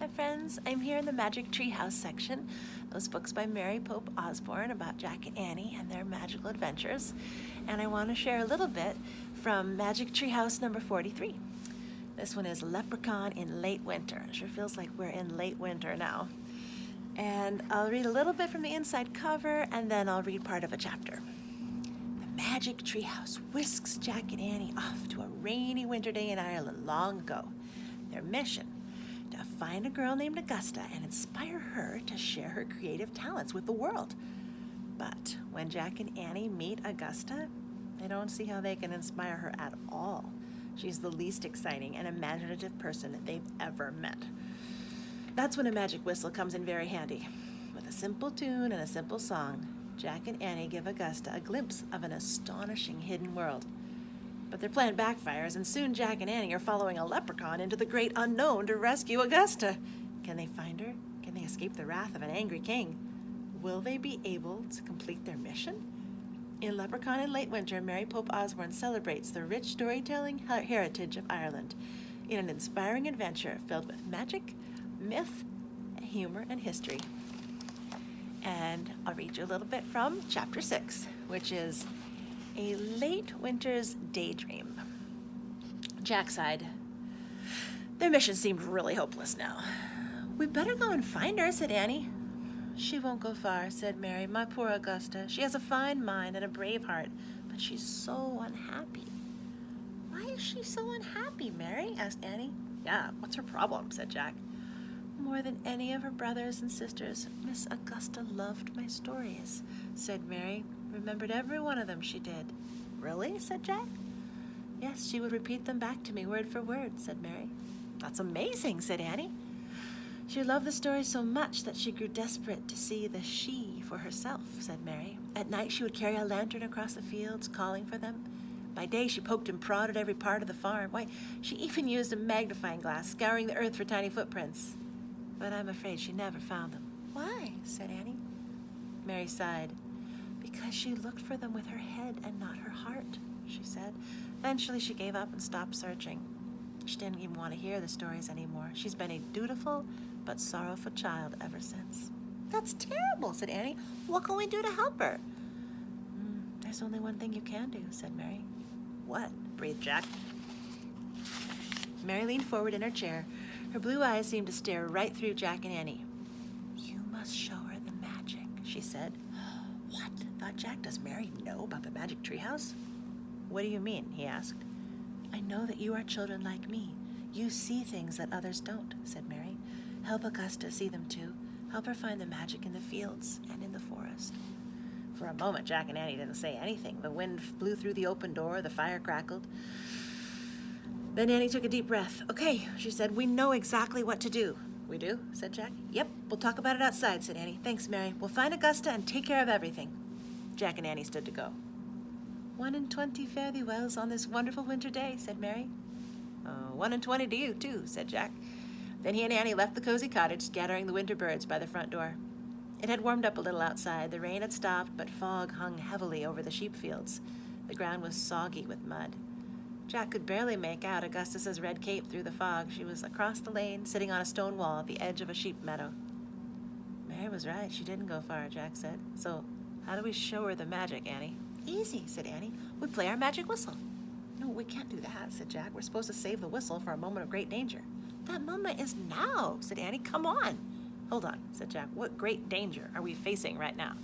Hi friends, I'm here in the Magic Treehouse section. Those books by Mary Pope Osborne about Jack and Annie and their magical adventures. And I want to share a little bit from Magic Treehouse number 43. This one is Leprechaun in Late Winter. It sure feels like we're in late winter now. And I'll read a little bit from the inside cover and then I'll read part of a chapter. The Magic Treehouse whisks Jack and Annie off to a rainy winter day in Ireland long ago. Their mission: to find a girl named Augusta and inspire her to share her creative talents with the world. But when Jack and Annie meet Augusta, they don't see how they can inspire her at all. She's the least exciting and imaginative person that they've ever met. That's when a magic whistle comes in very handy. With a simple tune and a simple song, Jack and Annie give Augusta a glimpse of an astonishing hidden world. But their plan backfires, and soon Jack and Annie are following a leprechaun into the great unknown to rescue Augusta. Can they find her? Can they escape the wrath of an angry king? Will they be able to complete their mission? In Leprechaun in Late Winter, Mary Pope Osborne celebrates the rich storytelling heritage of Ireland in an inspiring adventure filled with magic, myth, humor, and history. And I'll read you a little bit from Chapter 6, which is A Late Winter's Daydream. Jack sighed. Their mission seemed really hopeless now. "We'd better go and find her," said Annie. "She won't go far," said Mary. "My poor Augusta. She has a fine mind and a brave heart, but she's so unhappy." "Why is she so unhappy, Mary?" asked Annie. "Yeah, what's her problem?" said Jack. "More than any of her brothers and sisters, Miss Augusta loved my stories," said Mary. "Remembered every one of them, she did." "Really?" said Jack. "Yes, she would repeat them back to me word for word," said Mary. "That's amazing," said Annie. "She loved the stories so much that she grew desperate to see the she for herself," said Mary. "At night she would carry a lantern across the fields, calling for them. By day she poked and prodded every part of the farm. Why, she even used a magnifying glass, scouring the earth for tiny footprints. But I'm afraid she never found them." "Why?" said Annie. Mary sighed. "Because she looked for them with her head and not her heart," she said. Eventually she gave up and stopped searching. She didn't even want to hear the stories anymore. She's been a dutiful but sorrowful child ever since. "That's terrible," said Annie. "What can we do to help her?" "There's only one thing you can do," said Mary. "What?" breathed Jack. Mary leaned forward in her chair. Her blue eyes seemed to stare right through Jack and Annie. "You must show her the magic," she said. "What?" thought Jack. "Does Mary know about the magic treehouse?" "What do you mean?" he asked. "I know that you are children like me. You see things that others don't," said Mary. "Help Augusta see them too. Help her find the magic in the fields and in the forest." For a moment, Jack and Annie didn't say anything. The wind blew through the open door, the fire crackled. Then Annie took a deep breath. "Okay," she said, "we know exactly what to do." "We do?" said Jack. "Yep, we'll talk about it outside," said Annie. "Thanks, Mary. We'll find Augusta and take care of everything." Jack and Annie stood to go. 1 in 20 fare thee wells on this wonderful winter day," said Mary. 1 in 20 to you, too," said Jack. Then he and Annie left the cozy cottage, scattering the winter birds by the front door. It had warmed up a little outside. The rain had stopped, but fog hung heavily over the sheep fields. The ground was soggy with mud. Jack could barely make out Augustus's red cape through the fog. She was across the lane, sitting on a stone wall at the edge of a sheep meadow. "Mary was right. She didn't go far," Jack said. "So how do we show her the magic, Annie?" "Easy," said Annie. "We play our magic whistle." "No, we can't do that," said Jack. "We're supposed to save the whistle for a moment of great danger." "That moment is now," said Annie. "Come on." "Hold on," said Jack. "What great danger are we facing right now?"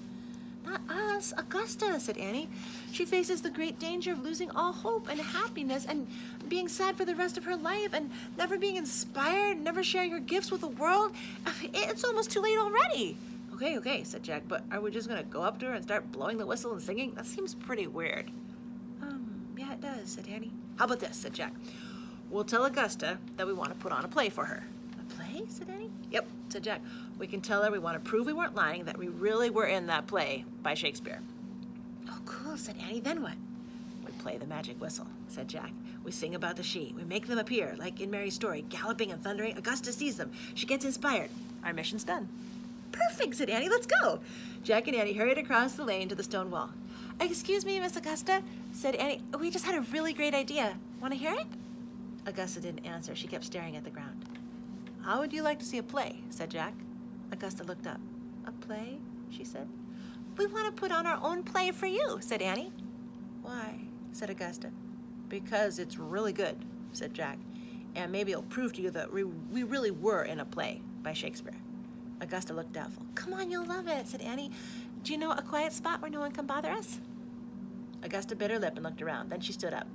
"Not us, Augusta," said Annie. "She faces the great danger of losing all hope and happiness and being sad for the rest of her life and never being inspired, never sharing her gifts with the world. It's almost too late already." Okay, said Jack, "but are we just going to go up to her and start blowing the whistle and singing? That seems pretty weird." Yeah, it does," said Annie. "How about this?" said Jack. "We'll tell Augusta that we want to put on a play for her." "A play?" said Annie. "Yep," said Jack. "We can tell her we want to prove we weren't lying, that we really were in that play by Shakespeare." "Oh, cool," said Annie. "Then what?" "We play the magic whistle," said Jack. "We sing about the she. We make them appear, like in Mary's story, galloping and thundering. Augusta sees them. She gets inspired. Our mission's done." "Perfect," said Annie. "Let's go." Jack and Annie hurried across the lane to the stone wall. "Excuse me, Miss Augusta," said Annie. "We just had a really great idea. Want to hear it?" Augusta didn't answer. She kept staring at the ground. How would you like to see a play? Said Jack. Augusta looked up. A play? She said. We want to put on our own play for you, said Annie. Why? Said Augusta. Because it's really good, said Jack. And maybe it'll prove to you that we really were in a play by Shakespeare. Augusta looked doubtful. Come on, you'll love it, said Annie. Do you know a quiet spot where no one can bother us? Augusta bit her lip and looked around. Then she stood up.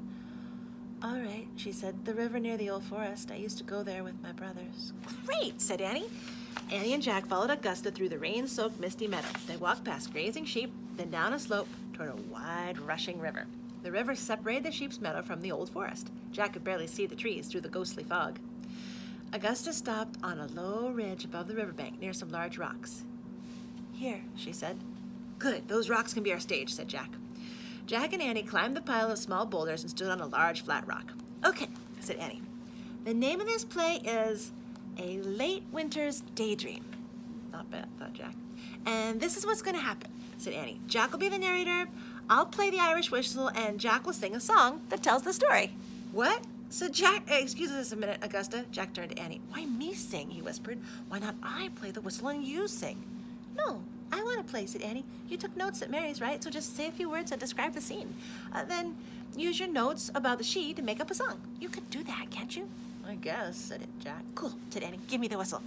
All right, she said. The river near the old forest. I used to go there with my brothers. Great, said Annie. Annie and Jack followed Augusta through the rain-soaked, misty meadow. They walked past grazing sheep, then down a slope toward a wide, rushing river. The river separated the sheep's meadow from the old forest. Jack could barely see the trees through the ghostly fog. Augusta stopped on a low ridge above the riverbank near some large rocks. Here, she said. Good, those rocks can be our stage, said Jack. Jack and Annie climbed the pile of small boulders and stood on a large, flat rock. Okay, said Annie. The name of this play is A Late Winter's Daydream. Not bad, thought Jack. And this is what's going to happen, said Annie. Jack will be the narrator, I'll play the Irish whistle, and Jack will sing a song that tells the story. What? Said Jack. Excuse us a minute, Augusta. Jack turned to Annie. Why me sing, he whispered. Why not I play the whistle and you sing? No, I want to play, said Annie. You took notes at Mary's, right? So just say a few words and describe the scene. Then use your notes about the she to make up a song. You could do that, can't you? I guess, said Jack. Cool, said Annie. Give me the whistle.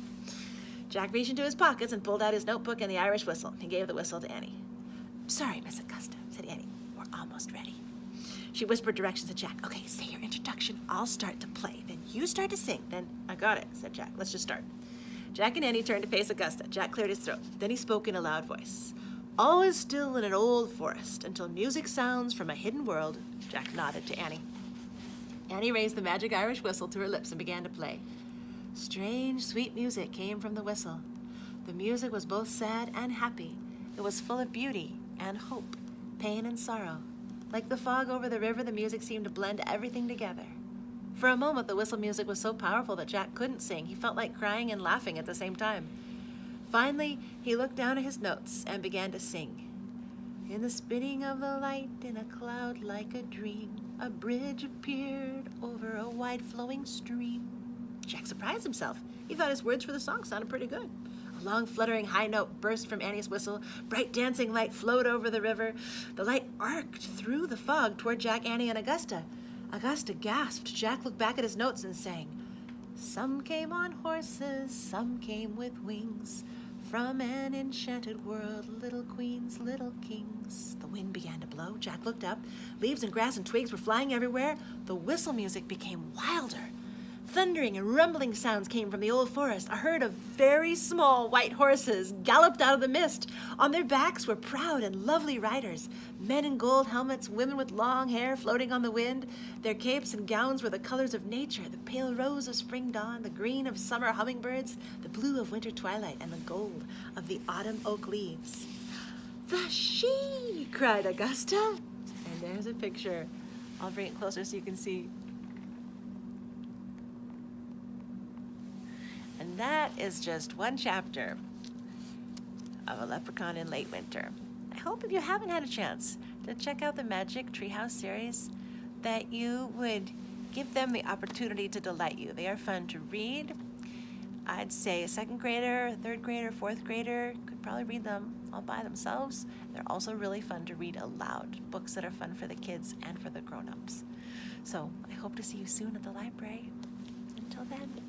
Jack reached into his pockets and pulled out his notebook and the Irish whistle. He gave the whistle to Annie. Sorry, Miss Augusta, said Annie. We're almost ready. She whispered directions to Jack. Okay, say your introduction. I'll start to play. Then you start to sing. Then I got it, said Jack. Let's just start. Jack and Annie turned to face Augusta. Jack cleared his throat. Then he spoke in a loud voice. All is still in an old forest until music sounds from a hidden world. Jack nodded to Annie. Annie raised the magic Irish whistle to her lips and began to play. Strange, sweet music came from the whistle. The music was both sad and happy. It was full of beauty and hope, pain and sorrow. Like the fog over the river, the music seemed to blend everything together. For a moment, the whistle music was so powerful that Jack couldn't sing. He felt like crying and laughing at the same time. Finally, he looked down at his notes and began to sing. In the spinning of the light, in a cloud like a dream, a bridge appeared over a wide flowing stream. Jack surprised himself. He thought his words for the song sounded pretty good. A long fluttering high note burst from Annie's whistle. Bright dancing light flowed over the river. The light arced through the fog toward Jack, Annie, and Augusta. Augusta gasped. Jack looked back at his notes and sang, Some came on horses, some came with wings. From an enchanted world, little queens, little kings. The wind began to blow. Jack looked up. Leaves and grass and twigs were flying everywhere. The whistle music became wilder. Thundering and rumbling sounds came from the old forest. A herd of very small white horses galloped out of the mist. On their backs were proud and lovely riders, men in gold helmets, women with long hair floating on the wind. Their capes and gowns were the colors of nature, the pale rose of spring dawn, the green of summer hummingbirds, the blue of winter twilight, and the gold of the autumn oak leaves. The she, cried Augusta. And there's a picture. I'll bring it closer so you can see. And that is just one chapter of A Leprechaun in Late Winter. I hope if you haven't had a chance to check out the Magic Treehouse series, that you would give them the opportunity to delight you. They are fun to read. I'd say a second grader, third grader, fourth grader could probably read them all by themselves. They're also really fun to read aloud, books that are fun for the kids and for the grown-ups. So I hope to see you soon at the library. Until then.